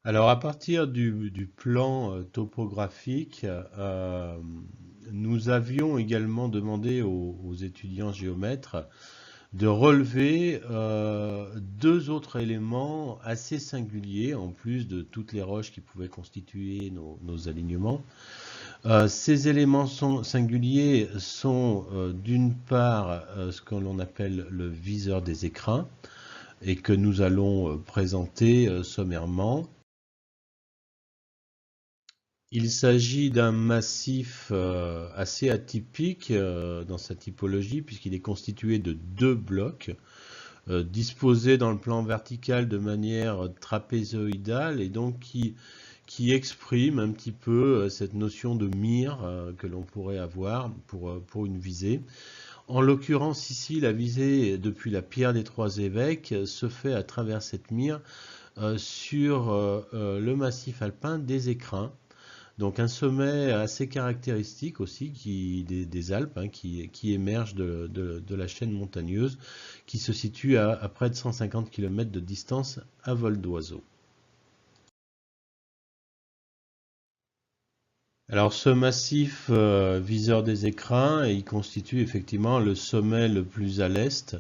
Alors, à partir du plan topographique, nous avions également demandé aux étudiants géomètres de relever deux autres éléments assez singuliers, en plus de toutes les roches qui pouvaient constituer nos alignements. Ces éléments singuliers sont d'une part ce que l'on appelle le viseur des écrins et que nous allons présenter sommairement. Il s'agit d'un massif assez atypique dans sa typologie puisqu'il est constitué de deux blocs disposés dans le plan vertical de manière trapézoïdale et donc qui exprime un petit peu cette notion de mire que l'on pourrait avoir pour une visée. En l'occurrence ici, la visée depuis la pierre des Trois Évêques se fait à travers cette mire sur le massif alpin des Écrins. Donc un sommet assez caractéristique aussi des Alpes qui émerge de la chaîne montagneuse qui se situe à près de 150 km de distance à vol d'oiseau. Alors ce massif viseur des écrins, il constitue effectivement le sommet le plus à l'est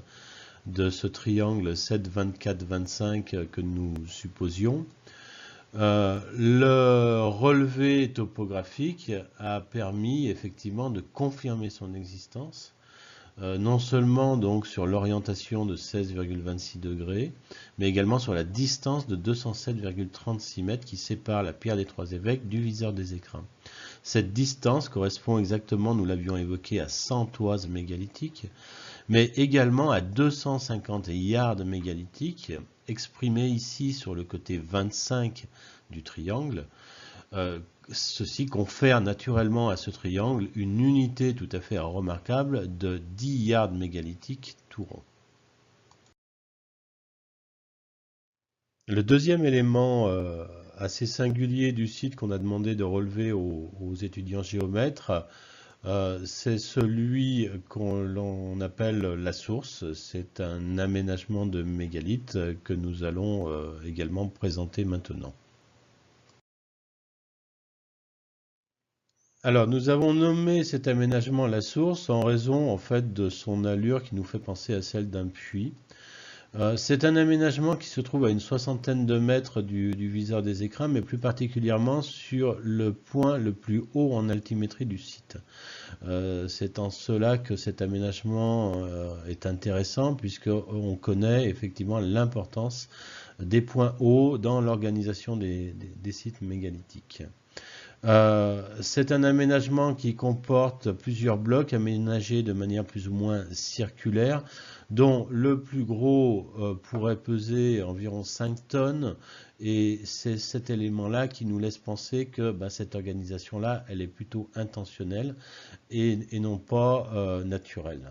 de ce triangle 7, 24, 25 que nous supposions. Le relevé topographique a permis effectivement de confirmer son existence, non seulement donc sur l'orientation de 16,26 degrés, mais également sur la distance de 207,36 mètres qui sépare la pierre des Trois Évêques du viseur des écrins. Cette distance correspond exactement, nous l'avions évoqué, à 100 toises mégalithiques, mais également à 250 yards mégalithiques, exprimés ici sur le côté 25 du triangle. Ceci confère naturellement à ce triangle une unité tout à fait remarquable de 10 yards mégalithiques tout rond. Le deuxième élément assez singulier du site qu'on a demandé de relever aux étudiants géomètres, c'est celui qu'on appelle la source. C'est un aménagement de mégalithes que nous allons également présenter maintenant. Alors, nous avons nommé cet aménagement la source en raison en fait de son allure qui nous fait penser à celle d'un puits. C'est un aménagement qui se trouve à une soixantaine de mètres du viseur des écrins, mais plus particulièrement sur le point le plus haut en altimétrie du site. C'est en cela que cet aménagement est intéressant, puisqu'on connaît effectivement l'importance des points hauts dans l'organisation des sites mégalithiques. C'est un aménagement qui comporte plusieurs blocs aménagés de manière plus ou moins circulaire, dont le plus gros pourrait peser environ 5 tonnes. Et c'est cet élément-là qui nous laisse penser que cette organisation-là, elle est plutôt intentionnelle et non pas naturelle.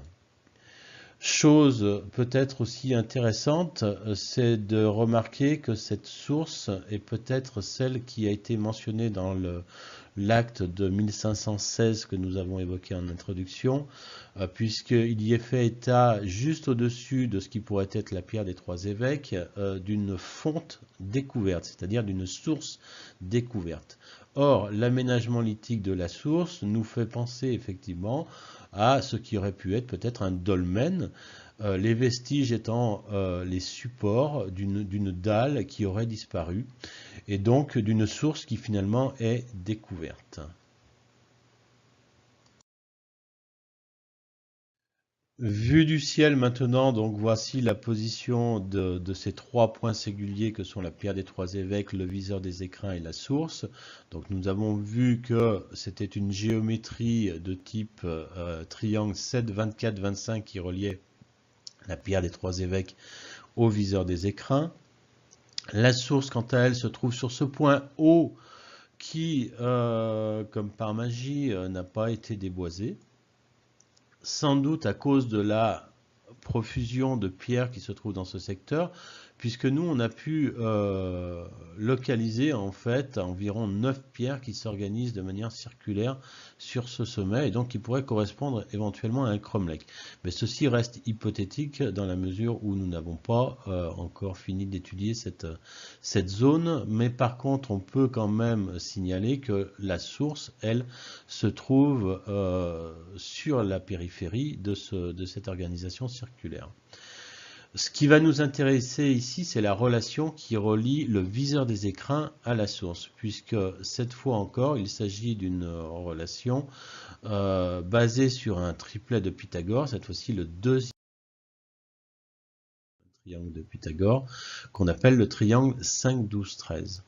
Chose peut-être aussi intéressante, c'est de remarquer que cette source est peut-être celle qui a été mentionnée dans l'acte de 1516 que nous avons évoqué en introduction, puisqu'il y est fait état juste au-dessus de ce qui pourrait être la pierre des Trois Évêques, d'une fonte découverte, c'est-à-dire d'une source découverte. Or, l'aménagement lithique de la source nous fait penser effectivement à ce qui aurait pu être peut-être un dolmen, les vestiges étant les supports d'une dalle qui aurait disparu, et donc d'une source qui finalement est découverte. Vue du ciel maintenant, donc voici la position de ces trois points singuliers que sont la pierre des Trois Évêques, le viseur des écrins et la source. Donc nous avons vu que c'était une géométrie de type triangle 7, 24, 25 qui reliait la pierre des Trois Évêques au viseur des écrins. La source, quant à elle, se trouve sur ce point haut qui, comme par magie, n'a pas été déboisé. Sans doute à cause de la profusion de pierres qui se trouvent dans ce secteur, puisque nous, on a pu localiser en fait environ 9 pierres qui s'organisent de manière circulaire sur ce sommet, et donc qui pourraient correspondre éventuellement à un cromlech. Mais ceci reste hypothétique dans la mesure où nous n'avons pas encore fini d'étudier cette zone, mais par contre, on peut quand même signaler que la source, elle, se trouve sur la périphérie de cette organisation circulaire. Ce qui va nous intéresser ici, c'est la relation qui relie le viseur des écrins à la source, puisque cette fois encore, il s'agit d'une relation basée sur un triplet de Pythagore, cette fois-ci le deuxième triangle de Pythagore, qu'on appelle le triangle 5, 12, 13.